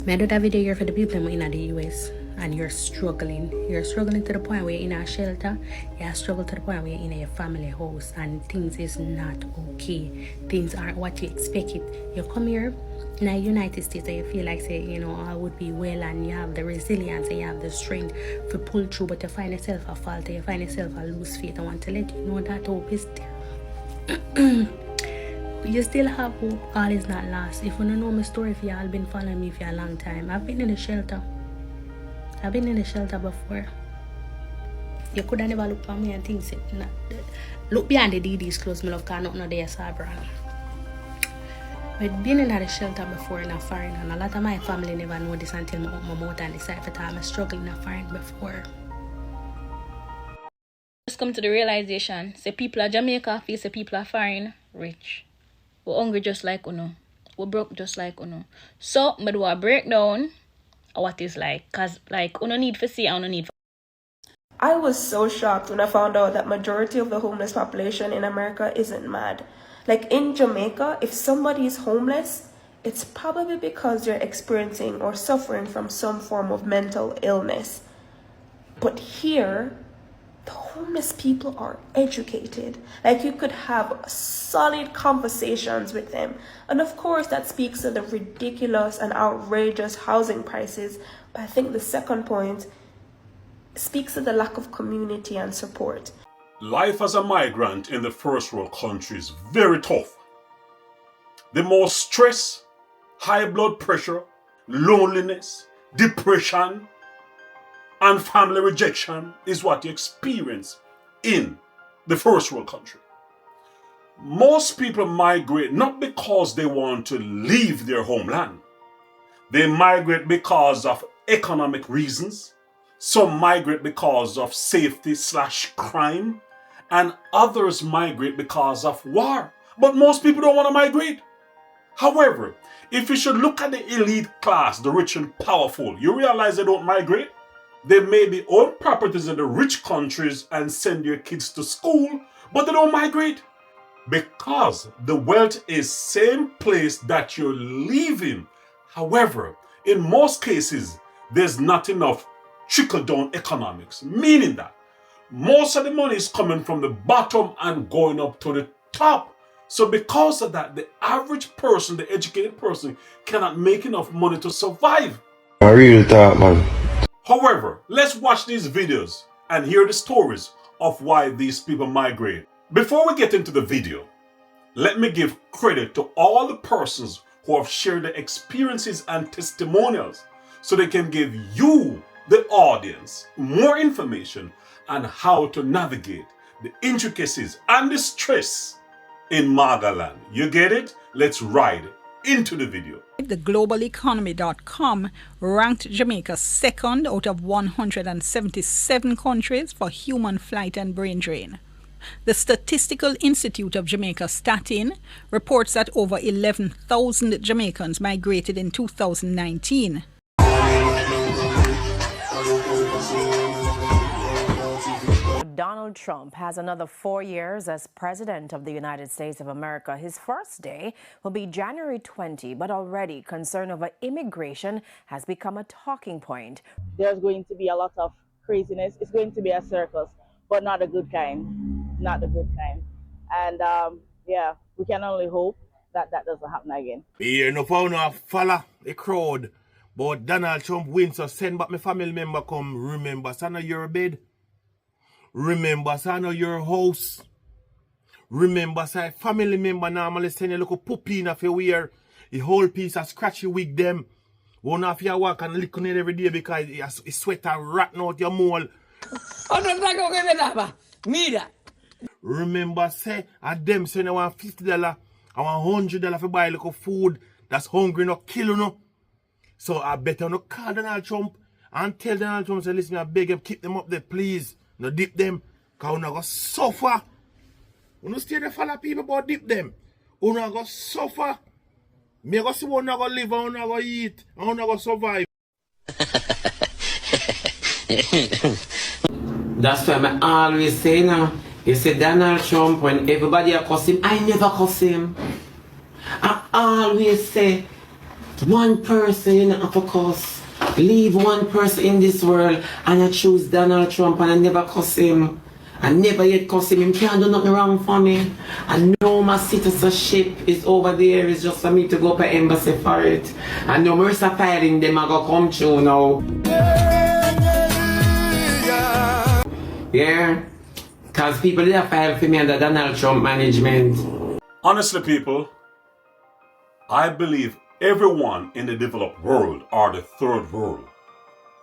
I do that video here for the people in the US and you're struggling to the point where you're in a shelter, you struggle to the point where you're in a family house and things is not okay. Things aren't what you expect it. You come here in the United States and you feel like say, you know, I would be well and you have the resilience and you have the strength to pull through, but you find yourself a falter, you find yourself a lose faith. I want to let you know that hope is there. You still have hope. All is not lost. If you don't know my story, if y'all been following me for a long time, I've been in the shelter. I've been in the shelter before. You could have never look at me and think, look behind the DD's clothes, my love, because nothing there is brand. I've been in the shelter before in a foreign, and a lot of my family never know this until I open my mouth and decide that I'm struggling in a foreign before. Just come to the realization, say people are Jamaica, feel say people are foreign, rich. We're hungry just like uno. We're broke just like uno. So, I do a breakdown of what it's like. Because, like, uno need to see, uno need. I was so shocked when I found out that majority of the homeless population in America isn't mad. Like, in Jamaica, if somebody is homeless, it's probably because they're experiencing or suffering from some form of mental illness. But here, the homeless people are educated. Like, you could have solid conversations with them. And of course, that speaks to the ridiculous and outrageous housing prices. But I think the second point speaks to the lack of community and support. Life as a migrant in the first world country is very tough. The more stress, high blood pressure, loneliness, depression, and family rejection is what you experience in the first world country. Most people migrate not because they want to leave their homeland. They migrate because of economic reasons. Some migrate because of safety/crime. And others migrate because of war. But most people don't want to migrate. However, if you should look at the elite class, the rich and powerful, you realize they don't migrate. They maybe own properties in the rich countries and send their kids to school, but they don't migrate. Because the wealth is same place that you're leaving. However, in most cases, there's not enough trickle-down economics, meaning that most of the money is coming from the bottom and going up to the top. So because of that, the average person, the educated person, cannot make enough money to survive. I real talk, man. However, let's watch these videos and hear the stories of why these people migrate. Before we get into the video, let me give credit to all the persons who have shared their experiences and testimonials so they can give you, the audience, more information on how to navigate the intricacies and the stress in MAGAland. You get it? Let's ride into the video. The globaleconomy.com ranked Jamaica second out of 177 countries for human flight and brain drain. The Statistical Institute of Jamaica, Statin, reports that over 11,000 Jamaicans migrated in 2019. Donald Trump has another 4 years as President of the United States of America. His first day will be January 20, but already concern over immigration has become a talking point. There's going to be a lot of craziness. It's going to be a circus, but not a good kind. Not a good kind. And yeah, we can only hope that that doesn't happen again. Here, no found no follow the crowd, but Donald Trump wins, so send back my family member come. Remember, son, your bed. Remember, son, your house. Remember, say, family member normally send a little puppy in if you wear a whole piece of scratchy wig them. One of you walk and lick on it every day because it's sweat and rotten out your mole. Remember, say, at them send I want $50, I want $100 for buy a little food that's hungry, no kill you, no. So I better not call Donald Trump and tell Donald Trump, say, listen, I beg him, keep them up there, please. No dip them, because we're not going to suffer. We don't stay there follow people, but dip them. We're not going to suffer. Me go see we're not going to live, and we're not going to eat, and we're not going to survive. That's why I always say now, you say Donald Trump, when everybody cuss him, I never cuss him. I always say, One person in Africa, leave one person in this world and I choose Donald Trump and I never cuss him. I never yet cuss him. He can't do nothing wrong for me. I know my citizenship is over there. It's just for me to go up an embassy for it. I know mercy filing them I go come true now. Yeah. Because people did file for me under Donald Trump management. Honestly, people, I believe everyone in the developed world or the third world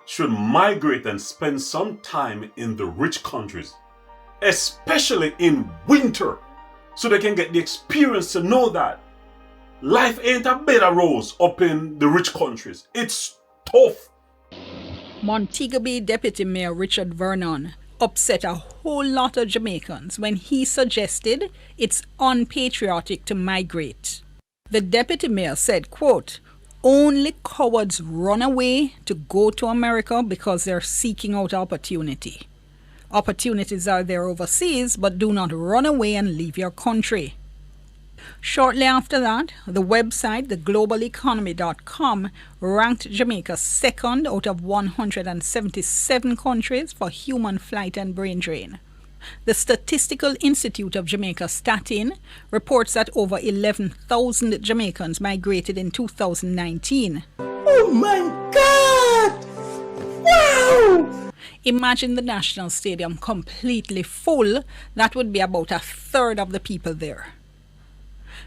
should migrate and spend some time in the rich countries, especially in winter, so they can get the experience to know that life ain't a bed of roses up in the rich countries. It's tough. Montego Bay Deputy Mayor Richard Vernon upset a whole lot of Jamaicans when he suggested it's unpatriotic to migrate. The deputy mayor said, quote, "Only cowards run away to go to America because they're seeking out opportunity. Opportunities are there overseas, but do not run away and leave your country." Shortly after that, the website, theglobalEconomy.com, ranked Jamaica second out of 177 countries for human flight and brain drain. The Statistical Institute of Jamaica, Statin, reports that over 11,000 Jamaicans migrated in 2019. Oh my God! Wow! Imagine the National Stadium completely full. That would be about a third of the people there.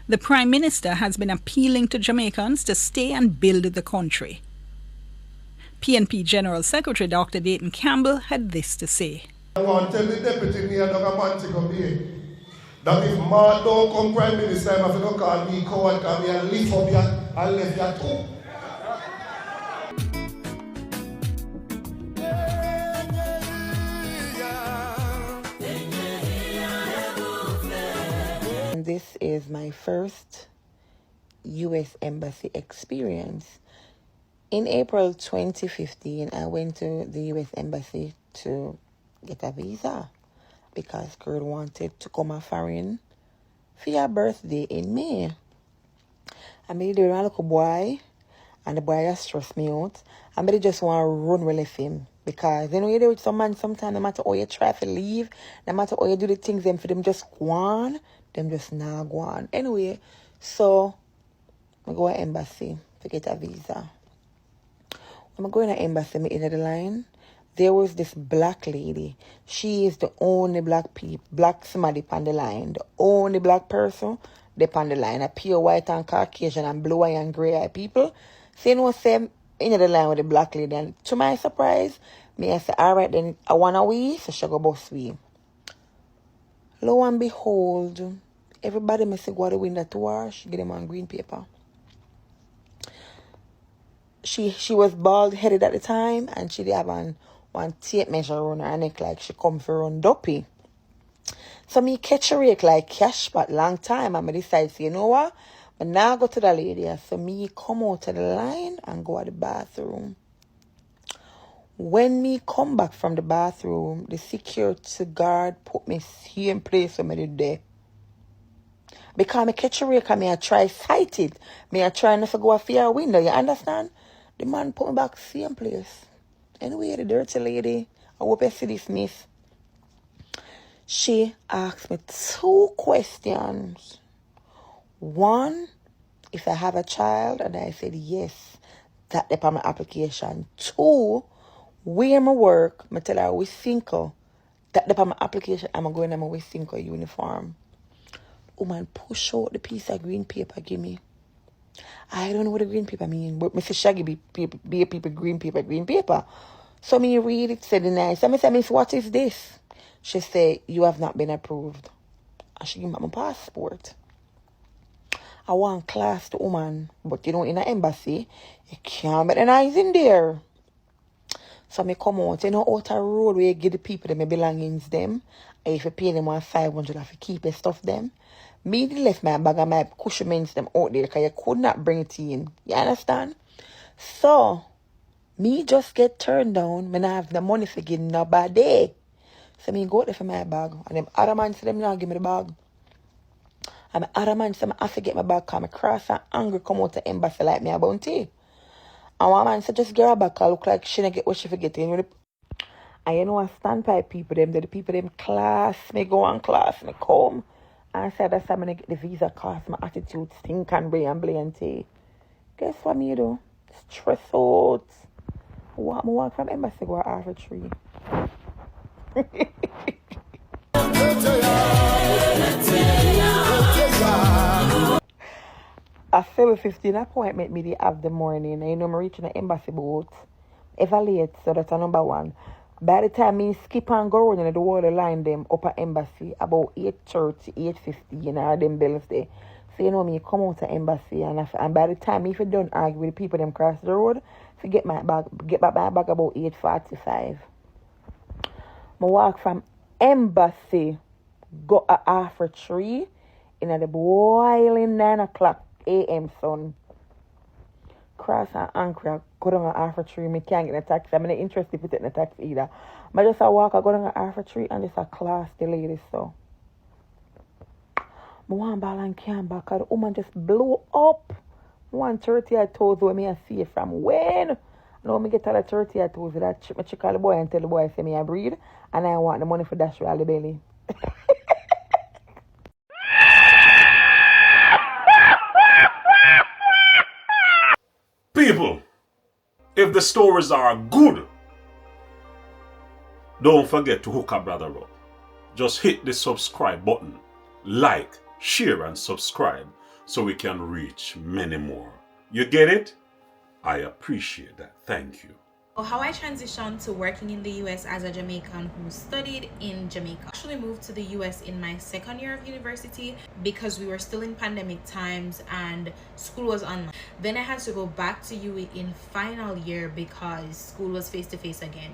The Prime Minister has been appealing to Jamaicans to stay and build the country. PNP General Secretary Dr. Dayton Campbell had this to say. I want to tell the Deputy Mayor Dr. Montego Bay that if Mark don't come Prime Minister, I'm going to call me coward, come here and lift up here and left here too. This is my first U.S. Embassy experience. In April 2015, I went to the U.S. Embassy to get a visa because Kurt wanted to come a foreign for your birthday in May. I made it a little boy, and the boy just stressed me out. I made just want to run with him because you know you do with some man sometimes, no matter how you try to leave, no matter how you do the things them for them just go on, them just not go on. Anyway, so I go to embassy to get a visa. When I go in the embassy, I in the line. There was this black lady. She is the only black somebody on the line. The only black person they on the line. A pure white and Caucasian and blue eye and grey eye people. So you know, say in the line with the black lady. And to my surprise, I say, all right, then I want to wee, so she go bus we. Lo and behold, everybody may say go to the window to her. She get them on green paper. She was bald-headed at the time, and she did have one tape measure around her neck like she come for run duppy. So me catch a rake like cash but long time, and I decide, say, you know what? But now I go to the lady. So me come out of the line and go to the bathroom. When me come back from the bathroom, the security guard put me same place where I did there. Because I catch a rake and I try sight it. I try not to go off your window, you understand? The man put me back same place. Anyway, the dirty lady, I hope you see this, miss. She asked me 2 questions. One, if I have a child, and I said yes. That depends on my application. 2, where I work, I tell her we single. That depends on my application, I'm going to my single uniform. Woman push out the piece of green paper, give me. I don't know what the green paper mean, but Mr. Shaggy be a people green paper. So me read it, said nice. I said, Miss, what is this? She said, you have not been approved. And she give me my passport. I want class to woman, but you know, in an embassy, you can't get an eyes in there. So me come out, you know, out a road where you give the people them belongings them. And if you pay them 500, if you keep the stuff them. Me left my bag and my cushionments them out there because you could not bring it in. You understand? So, me just get turned down when I have the money for getting nobody. So me go out there for my bag. And them other man say them not give me the bag. And my other man said, I have to get my back, come across and angry, come out the embassy like me a bounty. And one man said, just get her back, I look like she don't get what she forget. And you know, I stand by people, them, the people, them class, me go on class, me come. And I said, that's how I get the visa cost, my attitude stink and bray and blanty. Guess what me do? Stress out. Walk from embassy, go half a tree. A 7:15 appointment me they have the morning. And you know, I'm reaching the embassy boat. Ever late, so that's a number one. By the time me skip and go around the water line them up at embassy about 8:30, 8:50, you know, them bells there. So you know me come out to embassy and by the time if you don't argue with the people them cross the road, to get back my bag about 8:45. I walk from embassy, go a half a tree in the boiling 9 o'clock a.m. sun. Cross and anchor, go down a half a tree, me can't get a taxi. I'm not interested in taking a taxi either. I just walk, I go down a half a tree and just a class the ladies so. I want ball and can back, the woman just blew up. 1:30 I told her me I see it from when. Now me get to the 30 I told her that me check all the boy and tell the boy say me I breed and I want the money for dash all the belly. People, if the stories are good, don't forget to hook a brother up. Just hit the subscribe button, like, share and subscribe so we can reach many more. You get it? I appreciate that. Thank you. How I transitioned to working in the US as a Jamaican who studied in Jamaica. I actually moved to the US in my second year of university because we were still in pandemic times and school was online. Then I had to go back to UE in final year because school was face-to-face again.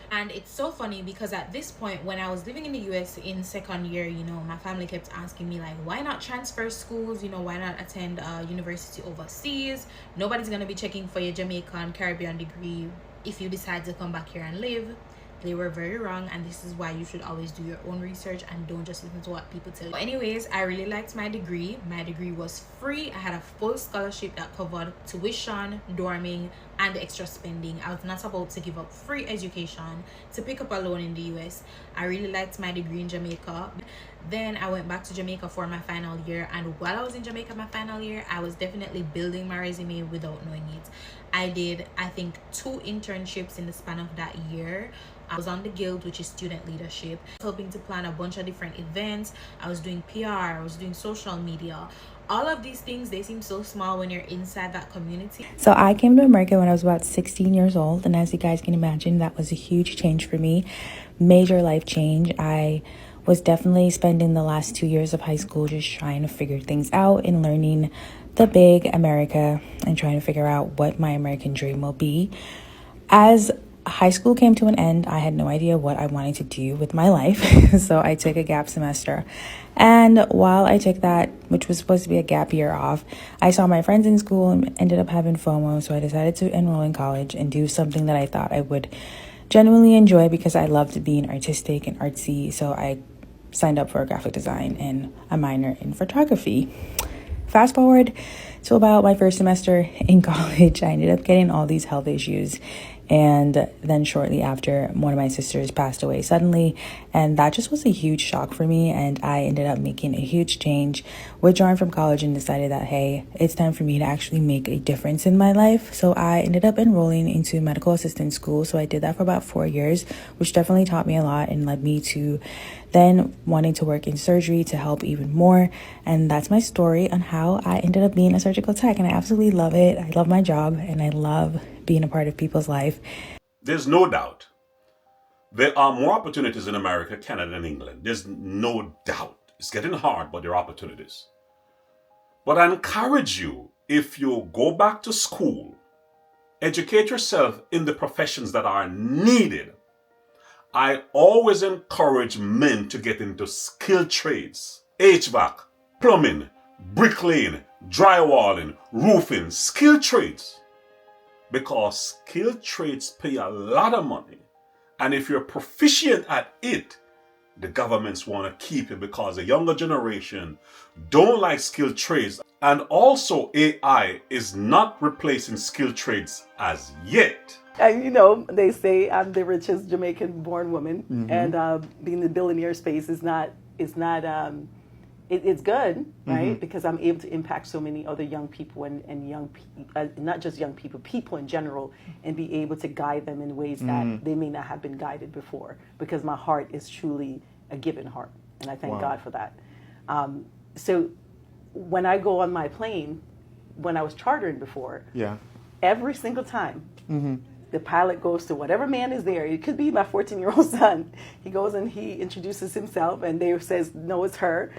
And it's so funny because at this point when I was living in the US in second year, you know, my family kept asking me like, why not transfer schools? You know, why not attend a university overseas? Nobody's gonna be checking for your Jamaican Caribbean degree if you decide to come back here and live. They were very wrong, and this is why you should always do your own research and don't just listen to what people tell you. But anyways, I really liked my degree. My degree was free. I had a full scholarship that covered tuition, dorming, and extra spending. I was not about to give up free education to pick up a loan in the US. I really liked my degree in Jamaica. Then I went back to Jamaica for my final year, and while I was in Jamaica my final year, I was definitely building my resume without knowing it. I did, I think, 2 internships in the span of that year. I was on the guild, which is student leadership, helping to plan a bunch of different events. I was doing PR, I was doing social media. All of these things, they seem so small when you're inside that community. So I came to America when I was about 16 years old, and as you guys can imagine, that was a huge change for me. Major life change. I was definitely spending the last 2 years of high school just trying to figure things out and learning the big America and trying to figure out what my American dream will be. As high school came to an end, I had no idea what I wanted to do with my life. So I took a gap semester. And while I took that, which was supposed to be a gap year off, I saw my friends in school and ended up having FOMO. So I decided to enroll in college and do something that I thought I would genuinely enjoy because I loved being artistic and artsy. So I signed up for graphic design and a minor in photography. Fast forward to about my first semester in college, I ended up getting all these health issues. And then shortly after, one of my sisters passed away suddenly. And that just was a huge shock for me. And I ended up making a huge change, withdrawing from college and decided that, hey, it's time for me to actually make a difference in my life. So I ended up enrolling into medical assistant school. So I did that for about 4 years, which definitely taught me a lot and led me to then wanting to work in surgery to help even more. And that's my story on how I ended up being a surgical tech. And I absolutely love it. I love my job and I love being a part of people's life. There's no doubt there are more opportunities in America, Canada, and England. There's no doubt. It's getting hard, but there are opportunities. But I encourage you, if you go back to school, educate yourself in the professions that are needed. I always encourage men to get into skilled trades, HVAC, plumbing, bricklaying, drywalling, roofing, skilled trades. Because skilled trades pay a lot of money. And if you're proficient at it, the governments want to keep it because the younger generation don't like skilled trades. And also AI is not replacing skilled trades as yet. And you know, they say I'm the richest Jamaican born woman, and being in the billionaire space is not, it's good, right? Because I'm able to impact so many other young people and young not just young people in general, and be able to guide them in ways that they may not have been guided before, because my heart is truly a given heart, and I thank God for that. So when I go on my plane, when I was chartering before, every single time, the pilot goes to whatever man is there. It could be my 14-year-old son. He goes and he introduces himself, and they says, no, it's her.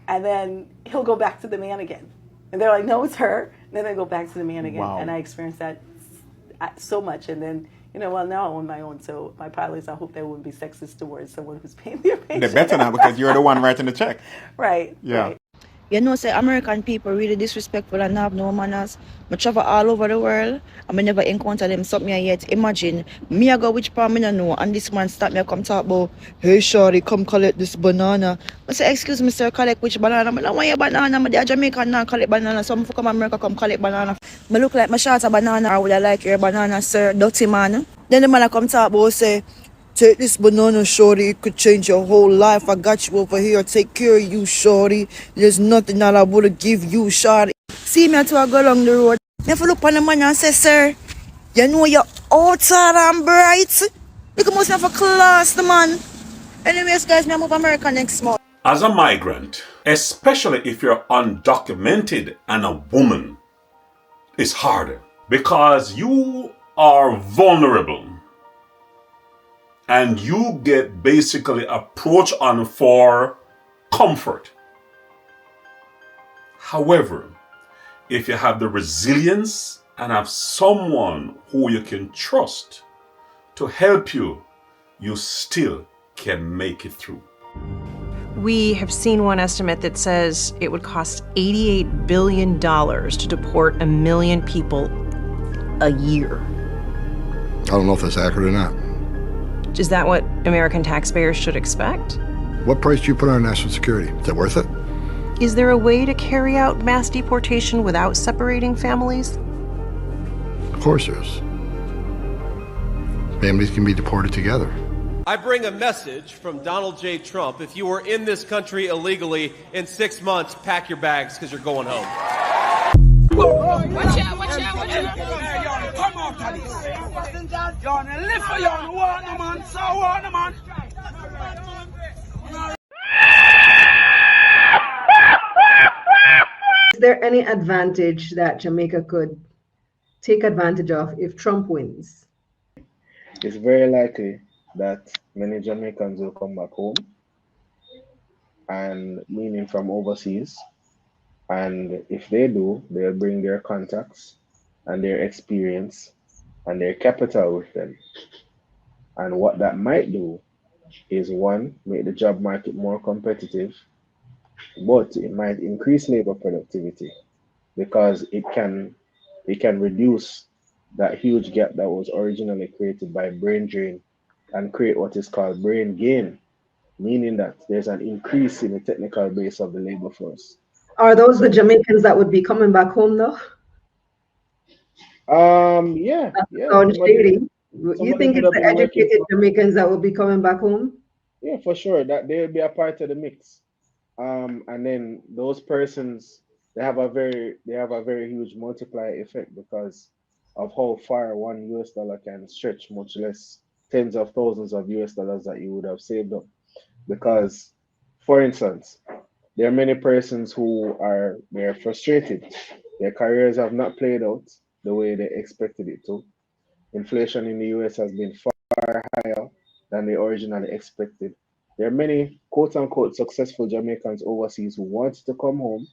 And then he'll go back to the man again. And they're like, no, it's her. And then they go back to the man again. And I experienced that so much. And then, you know, well, now I own my own. So my pilots, I hope they wouldn't be sexist towards someone who's paying their pension. They're better now because you're the one writing the check. Right. Yeah. Right. You know, say American people really disrespectful and have no manners. I travel all over the world and I never encounter them something yet. Imagine, me I go which part I don't know, and this man start me come talk about, hey shorty, come collect this banana. I say, excuse me sir, collect which banana? I don't want your banana, I'm a Jamaican now collect banana. So I'm come America come collect banana. I look like my short a banana, or would I like your banana, sir, dirty man? Then the man I come talk about say, take this banana, shorty. It could change your whole life. I got you over here. Take care of you, shorty. There's nothing that I would give you, shorty. See me until I go along the road. If I look on the man and say, sir, you know you're outside and bright. You must have a class, the man. Anyways, guys, me move America next month. As a migrant, especially if you're undocumented and a woman, it's harder because you are vulnerable. And you get basically approached on for comfort. However, if you have the resilience and have someone who you can trust to help you, you still can make it through. We have seen one estimate that says it would cost $88 billion to deport 1 million people a year. I don't know if that's accurate or not. Is that what American taxpayers should expect? What price do you put on national security? Is it worth it? Is there a way to carry out mass deportation without separating families? Of course there is. Families can be deported together. I bring a message from Donald J. Trump. If you were in this country illegally, in 6 months, pack your bags because you're going home. Watch out, watch out, watch out. Come out of this. Y'all live for y'all. Warn them, man. So warn them, man. Is there any advantage that Jamaica could take advantage of if Trump wins? It's very likely that many Jamaicans will come back home, and meaning from overseas. And if they do, they'll bring their contacts and their experience and their capital with them. And what that might do is, one, make the job market more competitive, but it might increase labor productivity because it can reduce that huge gap that was originally created by brain drain and create what is called brain gain, meaning that there's an increase in the technical base of the labor force. Are those the Jamaicans that would be coming back home though? Yeah. Sounds shady. You think it's the educated Jamaicans that will be coming back home? Yeah, for sure. That they'll be a part of the mix. And then those persons, they have a very huge multiplier effect because of how far $1 can stretch, much less tens of thousands of US dollars that you would have saved up. Because, for instance, there are many persons who they're frustrated. Their careers have not played out the way they expected it to. Inflation in the US has been far higher than they originally expected. There are many quote-unquote successful Jamaicans overseas who wanted to come home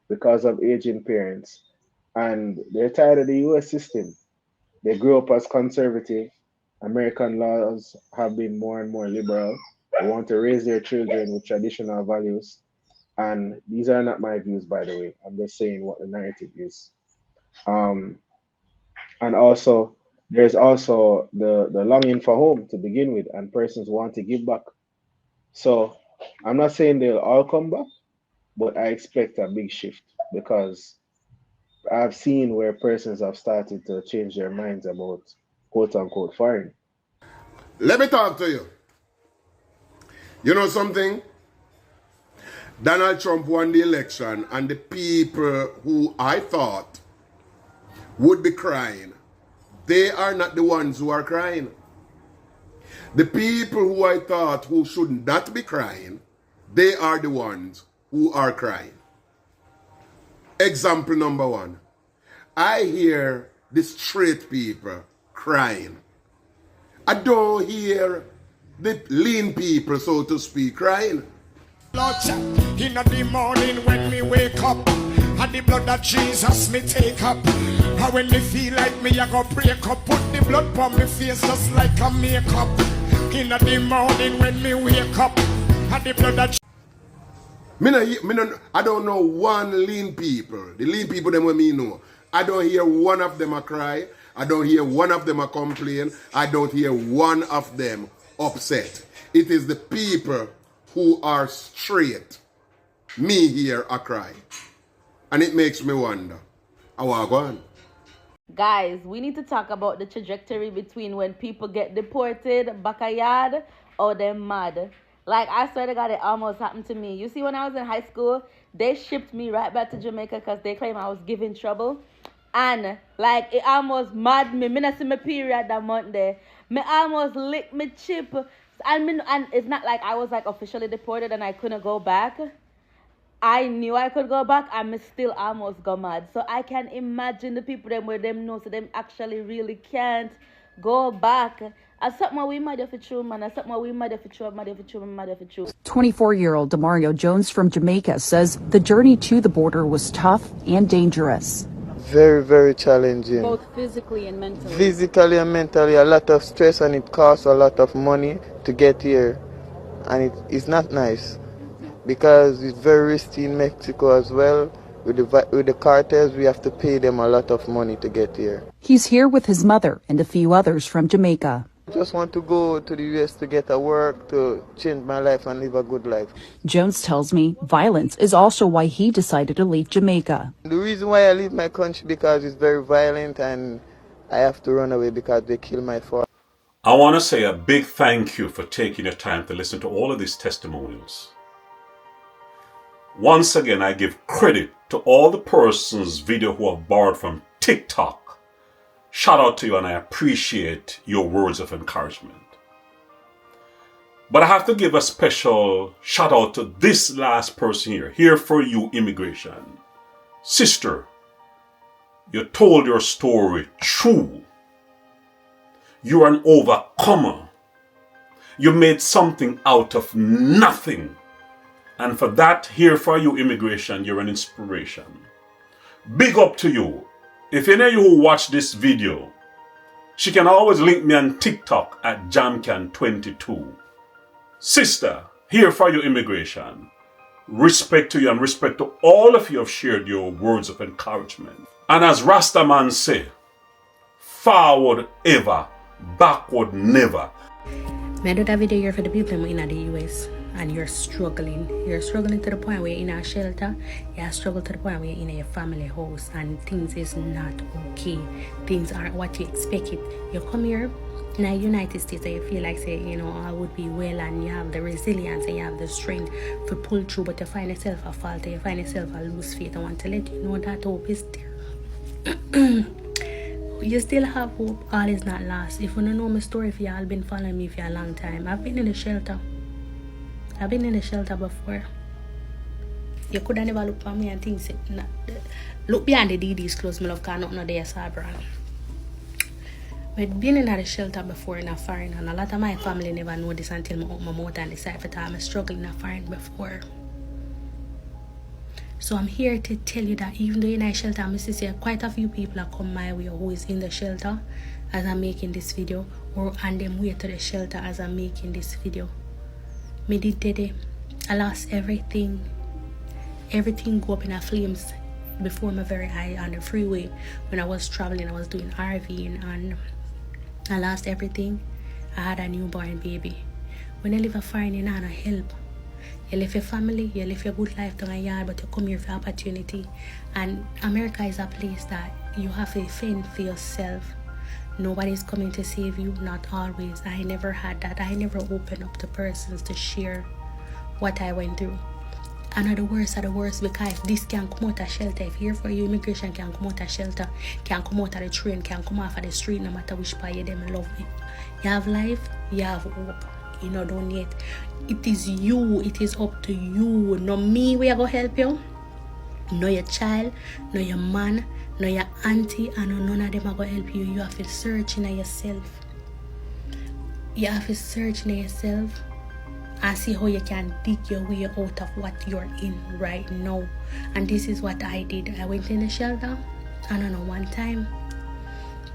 because of aging parents, and they're tired of the US system. They grew up as conservative. American laws have been more and more liberal. They want to raise their children with traditional values. And these are not my views, by the way. I'm just saying what the narrative is. And also, there's also the longing for home to begin with, and persons want to give back. So I'm not saying they'll all come back, but I expect a big shift because I've seen where persons have started to change their minds about quote unquote foreign. Let me talk to you. You know something? Donald Trump won the election, and the people who I thought would be crying, they are not the ones who are crying. The people who I thought who should not be crying, they are the ones who are crying. Example number one. I hear the straight people crying. I don't hear the lean people, so to speak, crying. Lord, in the morning when me wake up, and the blood of Jesus me take up. And when me feel like me, I go break up, put the blood on me face just like a makeup. In the morning when me wake up, and the blood of I don't know one lean people. The lean people them what me know. I don't hear one of them a cry. I don't hear one of them a complain. I don't hear one of them upset. It is the people who are straight. Me hear a cry. And it makes me wonder. How I go on? Guys, we need to talk about the trajectory between when people get deported, back a yard, or they're mad. Like, I swear to God, it almost happened to me. You see, when I was in high school, they shipped me right back to Jamaica because they claim I was giving trouble. And, like, it almost mad me. Me not see my period that month there. Me almost licked my chip. And it's not like I was, like, officially deported and I couldn't go back. I knew I could go back and me still almost go mad. So I can imagine the people them where them know so them actually really can't go back. As something we mad for true, man. As something we mad for true, mad for true, mad for true. 24-year-old Demario Jones from Jamaica says the journey to the border was tough and dangerous. Very, very challenging. Both physically and mentally. Physically and mentally, a lot of stress, and it costs a lot of money to get here. And it's not nice because it's very risky in Mexico as well. With the cartels, we have to pay them a lot of money to get here. He's here with his mother and a few others from Jamaica. I just want to go to the U.S. to get a work, to change my life and live a good life. Jones tells me violence is also why he decided to leave Jamaica. The reason why I leave my country because it's very violent and I have to run away because they kill my father. I want to say a big thank you for taking your time to listen to all of these testimonials. Once again, I give credit to all the persons video who have borrowed from TikTok. Shout out to you, and I appreciate your words of encouragement. But I have to give a special shout out to this last person here. Here for you, immigration. Sister, you told your story true. You're an overcomer. You made something out of nothing. And for that, here for you, immigration, you're an inspiration. Big up to you. If any of you who watch this video, she can always link me on TikTok at Jamcan22. Sister, here for you, immigration. Respect to you and respect to all of you who have shared your words of encouragement. And as Rastaman say, forward ever, backward never. I do that video here for the people in the US. And you're struggling to the point where you're in a shelter, you struggle to the point where you're in a family house and things is not okay. Things aren't what you expected. You come here in the United States and you feel like, say, you know, I would be well, and you have the resilience and you have the strength to pull through, but you find yourself a falter, you find yourself a lose faith. I want to let you know that hope is there. You still have hope. All is not lost. If you don't know my story, if y'all been following me for a long time, I've been in the shelter. I've been in the shelter before. You could have never looked at me and think, nah, look behind the DD's clothes, my love, because nothing there is brand. But being in the shelter before in a foreign, and a lot of my family never know this until I open my mouth and decide that I'm struggling in a foreign before. So I'm here to tell you that even though in a shelter, I'm see quite a few people have come my way who is in the shelter as I'm making this video, or on them way to the shelter as I'm making this video. Me did it. I lost everything. Everything go up in flames before my very eye on the freeway. When I was traveling, I was doing RVing and I lost everything. I had a newborn baby. When you live a foreign, you not help. You live your family, you live your good life down a yard, but you come here for opportunity. And America is a place that you have to fend for yourself. Nobody's coming to save you, not always. I never had that. I never opened up to persons to share what I went through. And the worst because if this can come out of shelter, if here for you, immigration can come out of shelter, can come out of the train, can come off of the street, no matter which part you them love me. You have life, you have hope. You know, don't yet. It is you, it is up to you. No me, we are going to help you. No your child, no your man, no your auntie, and none of them are going to help you. You have to search in yourself. You have to search in yourself and see how you can dig your way out of what you're in right now. And this is what I did. I went in the shelter, I don't know, one time.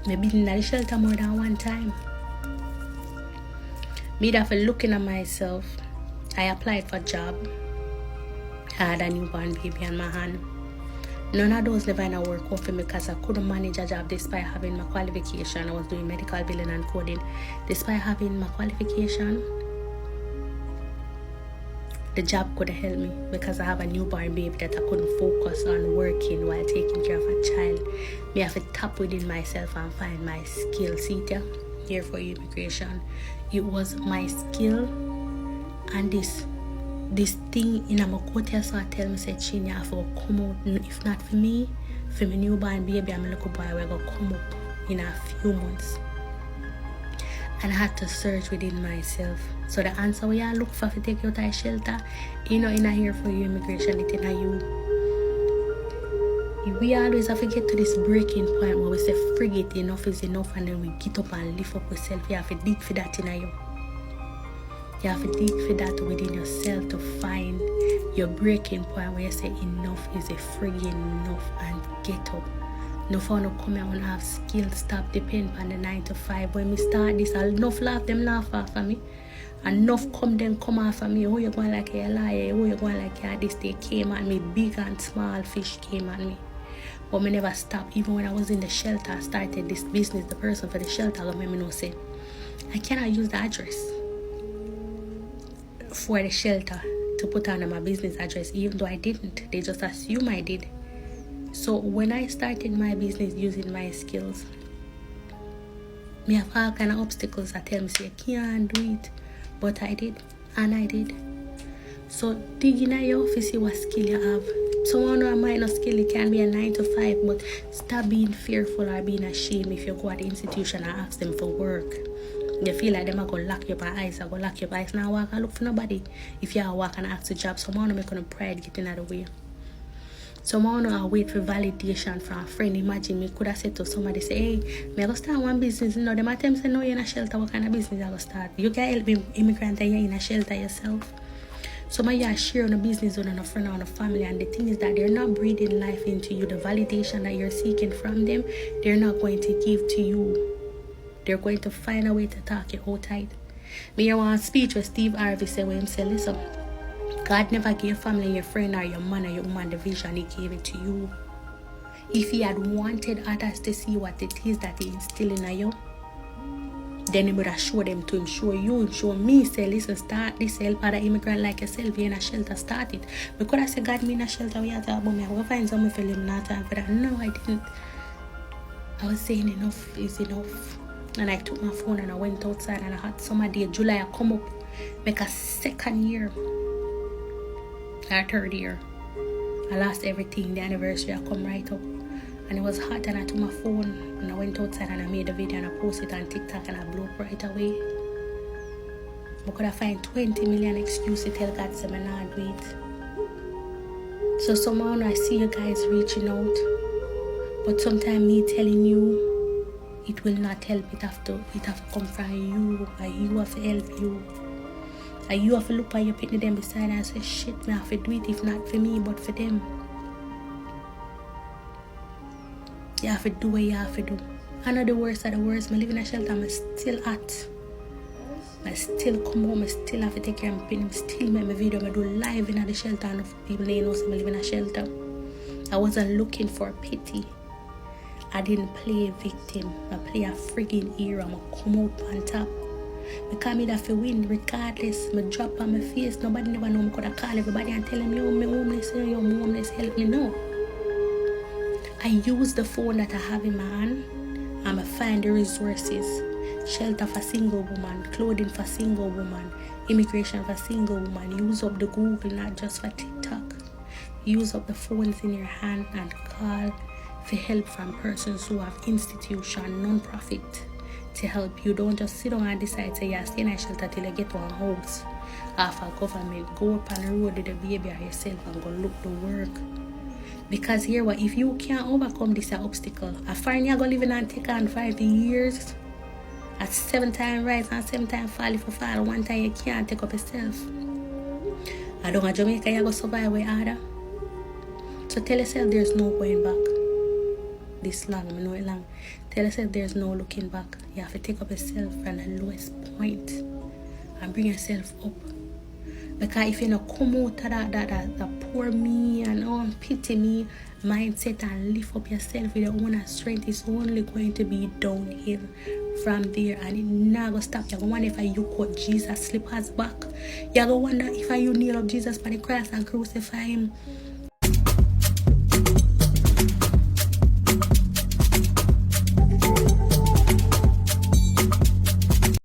Maybe in the shelter more than one time. Me that for looking at myself, I applied for a job. I had a newborn baby on my hand. None of those never work out for me because I couldn't manage a job despite having my qualification. I was doing medical billing and coding. Despite having my qualification, the job couldn't help me because I have a newborn baby that I couldn't focus on working while taking care of a child. Me have to tap within myself and find my skill. See here for immigration. It was my skill and this thing in my quarter, so I tell me, say, Chin, you have to come out. If not for me, for my newborn baby, I'm a little boy, we're going to come up in a few months. And I had to search within myself. So the answer we all look for to take you out of shelter, you know, in a here for you immigration, it's in you. We always have to get to this breaking point where we say, forget enough is enough, and then we get up and lift up ourselves. You have to dig for that in you. You have to dig for that within yourself to find your breaking point where you say enough is a friggin' enough and get up. No fun to come out and have skills, stop depending on the 9 to 5. When we start this, enough laugh off of me. Enough come off of me. Oh, you're going like a liar. Oh, you're going like a this. They came at me. Big and small fish came at me. But me never stopped. Even when I was in the shelter, I started this business. The person for the shelter let me know, say, I cannot use the address for the shelter to put on my business address, even though I didn't. They just assume I did. So when I started my business using my skills, me have all kind of obstacles that tell me, say, you can't do it. But I did, and I did. So digging at your office, see what skill you have. Someone who might not skill, it can be a 9 to 5, but stop being fearful or being ashamed if you go at the institution and ask them for work. You feel like them are going to lock your eyes, are going to lock your eyes. Now walk and look for nobody. If you are walk and ask a job, someone will make on pride getting out of the way. Someone will wait for validation from a friend. Imagine me could have said to somebody, say, hey, me I go start one business. You know, them attempt say, no, you're in a shelter. What kind of business I go start? You can help me immigrant and you're in a shelter yourself. Some of you are sharing a business with a friend or a family, and the thing is that they're not breathing life into you. The validation that you're seeking from them, they're not going to give to you. They're going to find a way to talk you out tight. Me hear one speech where Steve Harvey said, where him say, listen, God never gave your family, your friend, or your man, or your woman the vision. He gave it to you. If he had wanted others to see what it is that he instilled in you, then he would have showed them to him, show you, and show me, say, listen, start this, help other immigrant like yourself, you're in a shelter, start it. Because I said, God, me in a shelter, we have to about me, I will find someone for him, not time for that. No, I didn't. I was saying enough is enough. And I took my phone and I went outside and I had somebody, July, I come up, make a second year, or third year. I lost everything, the anniversary, I come right up. And it was hot and I took my phone and I went outside and I made a video and I posted it on TikTok and I blew up right away. Because I find 20 million excuses to tell God that I'm not do it. So somehow I see you guys reaching out, but sometimes me telling you, it will not help. It have to come from you, and you have to help you. And you have to look at your pitney them beside and say, shit, me have to do it, if not for me, but for them. You have to do what you have to do. I know the worst of the worst. I live in a shelter, I'm still at. I still come home, I still have to take care of my pain. I still make my video, I do live in the shelter. Enough people they know I live in a shelter. I wasn't looking for pity. I didn't play a victim. I play a friggin' hero. I'm gonna come out on top. Because me that fi win regardless. Me drop on my face. Nobody never know me could have call everybody and tell them, yo, me homeless, yo, me homeless, help me. No. I use the phone that I have in my hand and I find the resources. Shelter for single woman, clothing for single woman, immigration for single woman. Use up the Google, not just for TikTok. Use up the phones in your hand and call for help from persons who have institution, non-profit to help you. Don't just sit down and decide to stay in a shelter till you get one house. After government, go up on the road with the baby or yourself and go look the work. Because here, what if you can't overcome this obstacle? A foreign you go living and take on 5 years. At 7 times rise and 7 times fall. If you fall one time, you can't take up yourself. I don't know, Jamaica, you go survive with other. So tell yourself there's no going back. This long, I know it long. Tell yourself there's no looking back. You have to take up yourself from the lowest point and bring yourself up. Because if you don't come out of that poor me and pity me mindset and lift up yourself with your own strength, it's only going to be downhill from there, and it not gonna stop. You're gonna wonder if you cut Jesus slippers back. You're gonna wonder if you kneel up Jesus by the cross and crucify him